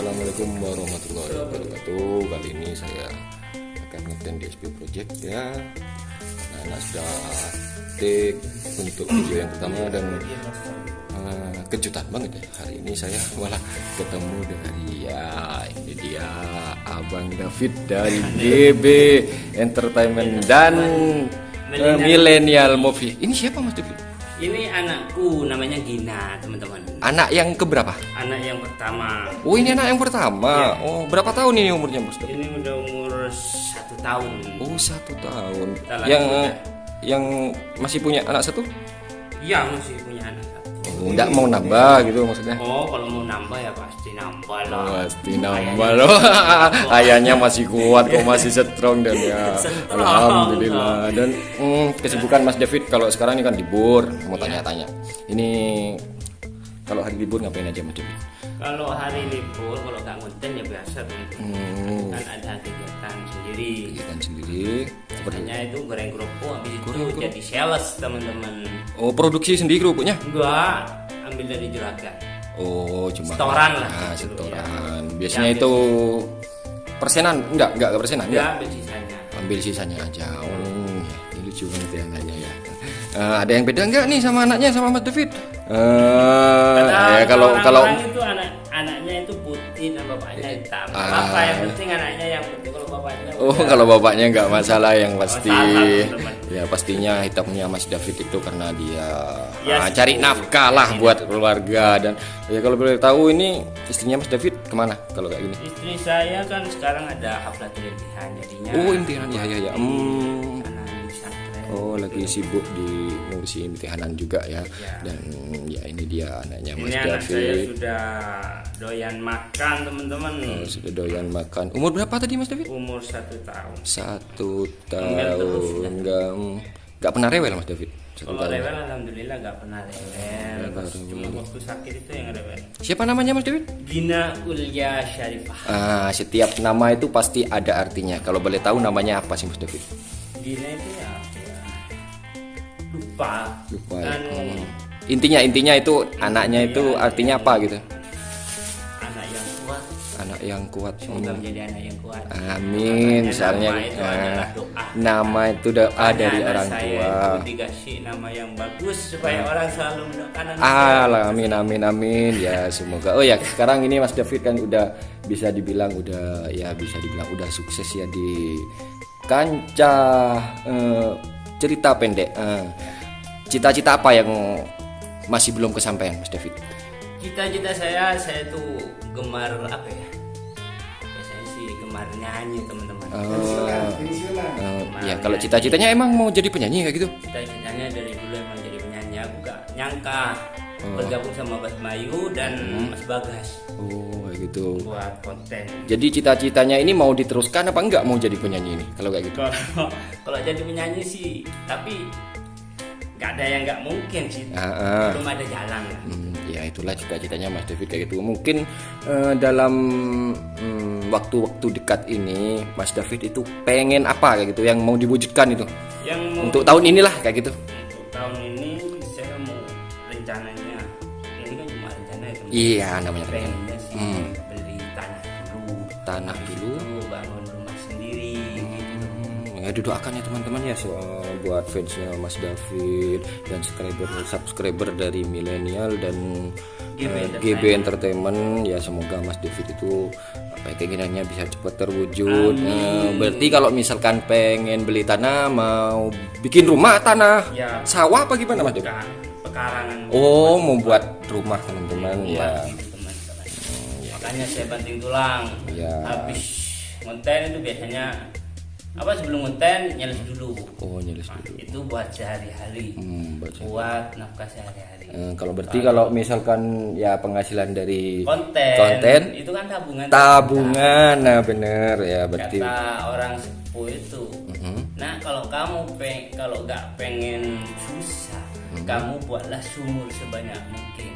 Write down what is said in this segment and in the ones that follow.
Assalamualaikum warahmatullahi wabarakatuh. Kali ini saya akan ngeten di SP Project ya. Nah, sudah take untuk video yang pertama dan kejutan banget ya. Hari ini saya malah ketemu dari ini dia Abang David dari GB Entertainment dan Millennial Movie. Ini siapa Mas David? Ini anakku, namanya Gina, teman-teman. Anak yang keberapa? Anak yang pertama. Oh, ini anak yang pertama. Ya. Oh, berapa tahun ini umurnya Mas David? Ini udah umur 1 tahun. Oh, 1 tahun. Salah Yang masih punya anak satu? Iya, masih punya anak satu. Oh, enggak mau nambah gitu maksudnya? Oh, kalau mau nambah ya pasti nambah lah. Pasti nambah loh. Ayahnya masih kuat kok, masih strong dan ya. Strong. Alhamdulillah. Dan kesibukan Mas David kalau sekarang ini kan libur, mau tanya-tanya. Ini kalau hari libur ngapain aja Mas David? Kalau hari libur, kalau nggak ngonten ya biasa teman-teman. Kan ada kegiatan sendiri. Kegiatan sendiri. Biasanya itu goreng kerupuk, habis itu Goreng jadi sales teman-teman. Oh, produksi sendiri kerupuknya? Enggak, ambil dari juragan. Oh, cuma Setoran lah. setoran. Biasanya itu persenan? Enggak persenan. Enggak, ambil sisanya. Ambil sisanya aja. Oh, ini lucu banget ya anaknya ya. Ada yang beda enggak nih sama anaknya sama Mas David? Ya kalau orang itu anaknya itu putih dan bapaknya hitam. Apa yang penting anaknya yang putih, kalau bapaknya kalau bapaknya enggak masalah, yang pasti teman-teman. ya pastinya hitamnya Mas David itu karena dia Ya, cari nafkah lah buat keluarga. Dan ya kalau boleh tahu ini istrinya Mas David kemana kalau kayak gini? Istri saya kan sekarang ada haflatul imtihan, jadinya Oh, imtihan ya. anak di pesantren. Oh, lagi sibuk di ngurusi imtihanan juga ya. Dan ya ini dia anaknya Mas Ini anak saya David. sudah doyan makan teman-teman. Oh, sudah doyan makan. Umur berapa tadi Mas David? Umur 1 tahun. 1 Ngomel terus, ya. tahun. Enggak pernah rewel Mas David. 1 Kalau tahun. rewel alhamdulillah gak pernah rewel. Cuma waktu sakit itu yang rewel. Siapa namanya Mas David? Gina Ulya Syarifah. Setiap nama itu pasti ada artinya. Kalau boleh tahu namanya apa sih Mas David? Gina itu ya lupa Ya. kan. Intinya itu anaknya itu artinya apa gitu? Anak yang kuat, Anak yang kuat. semoga menjadi anak yang kuat. Amin. Makanya Misalnya nama itu adalah doa. nama itu doa Makanya dari anak orang saya tua. itu dikasih nama yang bagus supaya orang selalu mendoakan anak Amin amin ya, semoga. Oh ya, sekarang ini Mas David kan udah bisa dibilang udah sukses ya di kancah cerita pendek. Cita-cita apa yang masih belum kesampaian Mas David? Cita-cita saya tuh gemar apa ya? Biasanya sih gemar nyanyi teman-teman. Ya kalau cita-citanya emang mau jadi penyanyi kayak gitu? Cita-citanya dari dulu emang jadi penyanyi. Aku gak nyangka bergabung sama Mas Bayu dan Mas Bagas Oh kayak gitu. buat konten. Jadi cita-citanya ini mau diteruskan apa enggak mau jadi penyanyi ini kalau kayak gitu? Kalau jadi penyanyi sih, tapi nggak ada yang nggak mungkin sih. Belum ada jalan. Ya itulah cita-citanya Mas David kayak gitu. Mungkin dalam waktu-waktu dekat ini Mas David itu pengen apa kayak gitu yang mau diwujudkan itu Yang mau untuk tahun inilah kayak gitu. Untuk tahun ini saya mau rencananya, ini kan cuma rencana ya teman. Iya namanya rencana. Pengennya sih beli tanah dulu, Dulu. bangun rumah sendiri gitu. Ya didoakan ya teman-teman ya buat fansnya Mas David dan subscriber dari Millennial dan GB Entertainment ya, semoga Mas David itu apa ya, keinginannya bisa cepat terwujud. Berarti kalau misalkan pengen beli tanah, mau bikin rumah tanah Ya, sawah apa gimana Mas David? bukan pekarangan. Oh, mau buat rumah teman-teman ya. Buat gitu, teman-teman. Makanya saya banting tulang. Ya. Habis ngonten itu biasanya sebelum ngonten nyeles dulu. Oh, nyeles dulu. Itu buat sehari-hari. Buat nafkah sehari-hari. Kalau berarti kalau misalkan ya penghasilan dari Konten itu kan tabungan. Nah bener ya berarti. Kata orang sepuh itu. Nah, kalau kamu kalau nggak pengen susah, kamu buatlah sumur sebanyak mungkin.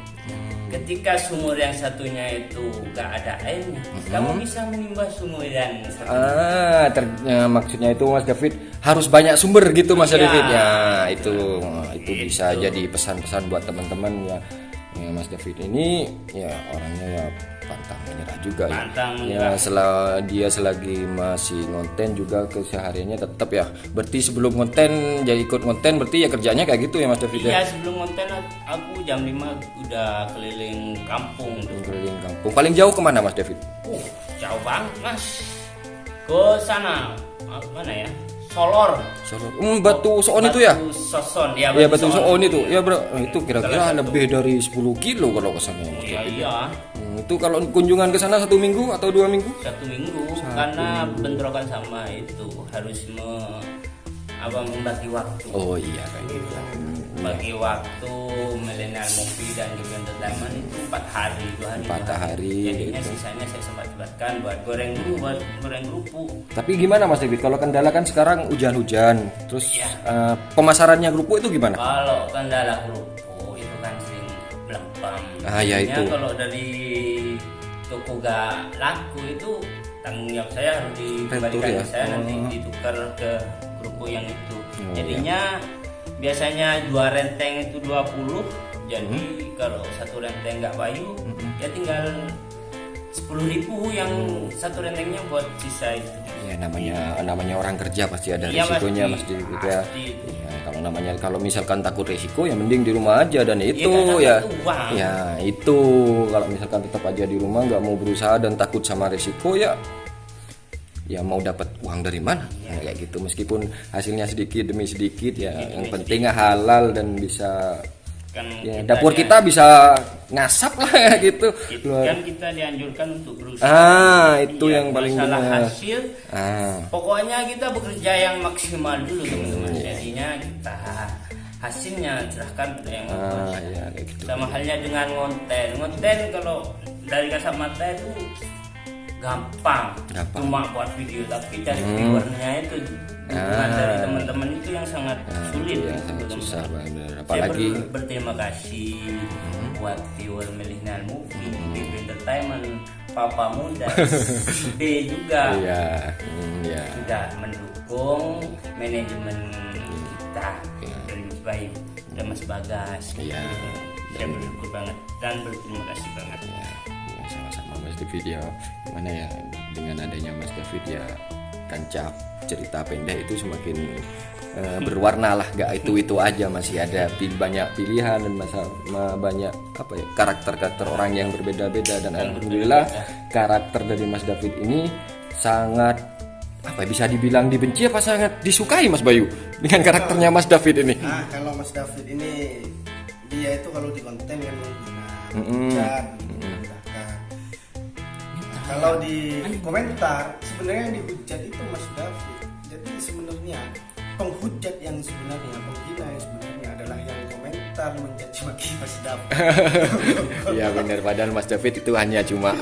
Ketika sumur yang satunya itu gak ada airnya, kamu bisa menimba sumur yang satunya. Maksudnya itu Mas David harus banyak sumber gitu Mas Iya. David ya. Itu bisa jadi pesan-pesan buat teman-teman ya. Mas David ini ya orangnya ya pantang menyerah juga Pantang ya. Dia selagi masih ngonten juga kesehariannya tetap ya. Berarti sebelum ngonten jadi ikut ngonten berarti ya kerjanya kayak gitu ya Mas David ya. Iya, sebelum konten aku jam 5 udah keliling kampung. Keliling kampung. Paling jauh kemana Mas David? Jauh banget Mas. Ke sana mana ya? Solor. Batu Soon itu ya? Batu Soson ya. Iya Batu Soon itu. Ya bro, itu kira-kira lebih dari 10 kilo kalau ke sana. Iya. Itu kalau kunjungan ke sana 1 minggu atau 2 minggu? 1 minggu karena bentrokan sama itu harus membagi waktu. Oh iya kayak gitu. Bagi waktu Millennial Movie dan Game Entertainment itu 4 hari, 2 hari. 4 hari. Jadinya gitu. sisanya saya sempat-sempatkan buat goreng dulu, buat goreng kerupuk. Tapi gimana Mas David? Kalau kendala kan sekarang hujan-hujan, terus Iya. pemasarannya kerupuk itu gimana? Kalau kendala kerupuk itu kan sering belempam. Ah, ya Jadinya itu. kalau dari toko gak laku itu tanggung jawab saya harus dikembalikan ya? ke saya, nanti ditukar ke kerupuk yang itu. Oh, Jadinya biasanya 2 renteng itu 20. Jadi kalau 1 renteng nggak payu, ya tinggal 10.000 yang 1 rentengnya buat sisa itu. Ya namanya orang kerja pasti ada Iya, risikonya Mas pasti. David ya. Pasti itu. Ya, kalau misalkan takut risiko ya mending di rumah aja dan itu karena ya. itu uang. Ya itu kalau misalkan tetap aja di rumah nggak mau berusaha dan takut sama risiko ya mau dapat uang dari mana kayak gitu, meskipun hasilnya sedikit demi sedikit ya yang penting halal dan bisa Kan ya, dapur kita bisa ngasap lah gitu. Kan kita dianjurkan untuk berusaha. Itu yang paling masalah benar. hasil. Pokoknya kita bekerja yang maksimal dulu teman-teman. Jadinya kita hasilnya serahkan pada yang maha. Ya, kayak gitu. Sama halnya dengan ngonten kalau dari kasat mata itu gampang. Cuma buat video, tapi dari viewernya itu dukungan dari teman-teman itu yang sangat sulit. Ya, sangat susah banget. Saya Apalagi berterima kasih buat viewer Millennial Movie, Game Entertainment, Papa Muda, B juga sudah mendukung manajemen kita dari Mas Bayu dan Mas Bagas. Saya bersyukur banget dan berterima kasih banget. Sama-sama Mas David ya, gimana ya dengan adanya Mas David ya kancah cerita pendek itu semakin berwarna lah, gak itu aja, masih ada banyak pilihan dan banyak karakter orang yang berbeda-beda dan alhamdulillah karakter dari Mas David ini sangat bisa dibilang dibenci apa sangat disukai Mas Bayu dengan karakternya Mas David ini. Kalau Mas David ini dia itu kalau di konten kan hujat, kalau di komentar sebenarnya yang dihujat itu Mas David. Jadi sebenarnya penghujat yang sebenarnya, penghina yang sebenarnya adalah yang komentar mencaci maki Mas David. Ya benar, padahal Mas David itu hanya cuma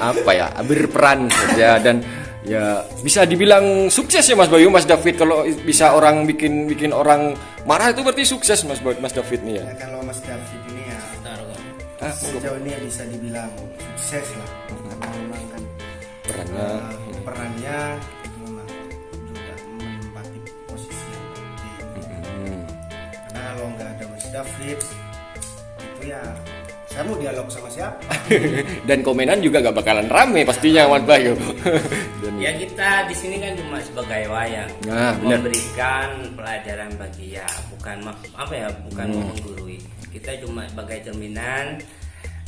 berperan saja dan ya bisa dibilang sukses ya Mas Bayu. Mas David kalau bisa orang bikin orang marah itu berarti sukses Mas David nih ya. Kalau Mas David ini ya sejauh ini bisa dibilang sukses lah. Memang kan perannya itu memang juga menempati posisi yang penting. Karena kalau nggak ada Mas David itu ya saya mau dialog sama siapa? Dan komenan juga gak bakalan rame pastinya Mas Bayu. Ya kita di sini kan cuma sebagai wayang, memberikan pelajaran bagi bukan menggurui. Kita cuma sebagai cerminan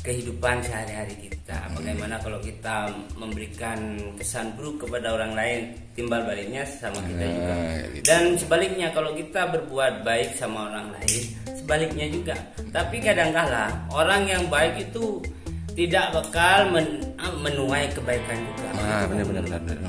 kehidupan sehari-hari kita. Bagaimana kalau kita memberikan kesan buruk kepada orang lain, timbal baliknya sama kita juga. Dan sebaliknya kalau kita berbuat baik sama orang lain, sebaliknya juga. Tapi kadangkala orang yang baik itu tidak bakal menuai kebaikan juga. Benar.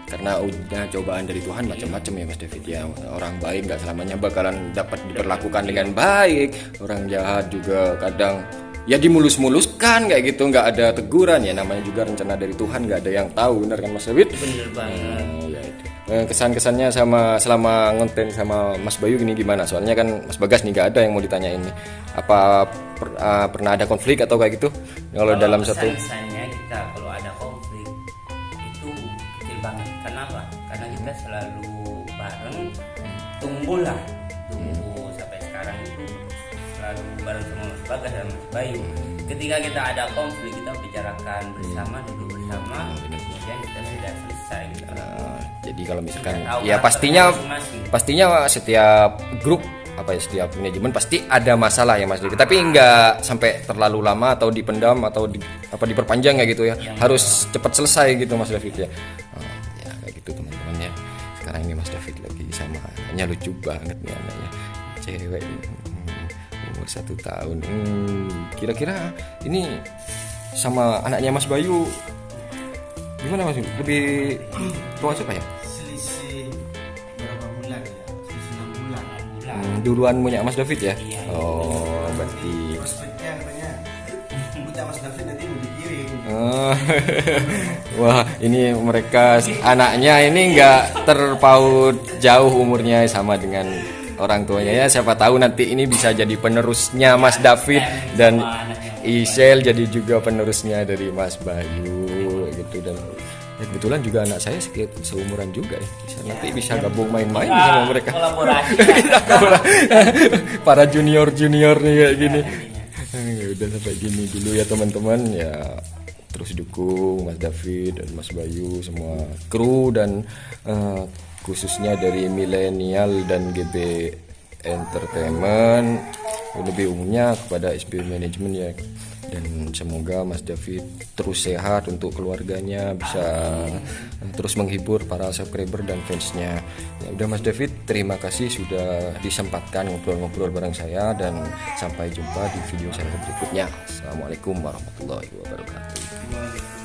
Karena cobaan dari Tuhan macam-macam ya Mas David ya. Orang baik nggak selamanya bakalan dapat diperlakukan dengan baik. Orang jahat juga kadang ya dimulus-muluskan kayak gitu, nggak ada teguran ya, namanya juga rencana dari Tuhan, nggak ada yang tahu, benar kan Mas David? Bener banget. Kesan-kesannya selama ngonten sama Mas Bayu gini gimana? Soalnya kan Mas Bagas nih nggak ada yang mau ditanyain nih. Apa pernah ada konflik atau kayak gitu? Kalau dalam satu kesannya kita kalau ada konflik itu kecil banget. Kenapa? Karena kita selalu bareng, tumbuh sampai sekarang itu selalu bareng sama Mas Bagas dan Mas Bayu. Ketika kita ada konflik, kita bicarakan bersama, duduk bersama, kemudian kita sudah selesai gitu. Jadi kalau misalkan Tahu ya karakternya masing-masing. pastinya setiap grup setiap manajemen pasti ada masalah ya Mas Devi. Tapi nggak sampai terlalu lama atau dipendam atau diperpanjang ya gitu ya. Harus cepat selesai gitu Mas David ya. Ya kayak gitu teman-teman ya. Sekarang ini Mas David lagi sama anaknya, lucu banget nih anaknya, cewek umur 1 tahun. Kira-kira ini sama anaknya Mas Bayu gimana Mas? Lebih tua siapa ya? Selisih berapa bulan ya? Selisih 6 bulan. Duluan punya Mas David ya? Iya. Oh, berarti Prospeknya katanya punya Mas David nanti mau dikirim. wah, ini mereka anaknya ini nggak terpaut jauh umurnya sama dengan orang tuanya ya. Siapa tahu nanti ini bisa jadi penerusnya Mas David dan Isel jadi juga penerusnya dari Mas Bayu gitu. Dan ya kebetulan juga anak saya seumuran juga ya. Nanti bisa gabung main-main sama mereka. Kolaborasi. Para junior nih kayak gini. Ya udah sampai gini dulu ya teman-teman ya. Terus dukung Mas David dan Mas Bayu, semua kru dan khususnya dari Milenial dan GB Entertainment, lebih umumnya kepada SB Management ya. Dan semoga Mas David terus sehat untuk keluarganya, bisa terus menghibur para subscriber dan fansnya. Ya udah Mas David, terima kasih sudah disempatkan ngobrol-ngobrol bareng saya dan sampai jumpa di video saya berikutnya. Assalamualaikum warahmatullahi wabarakatuh.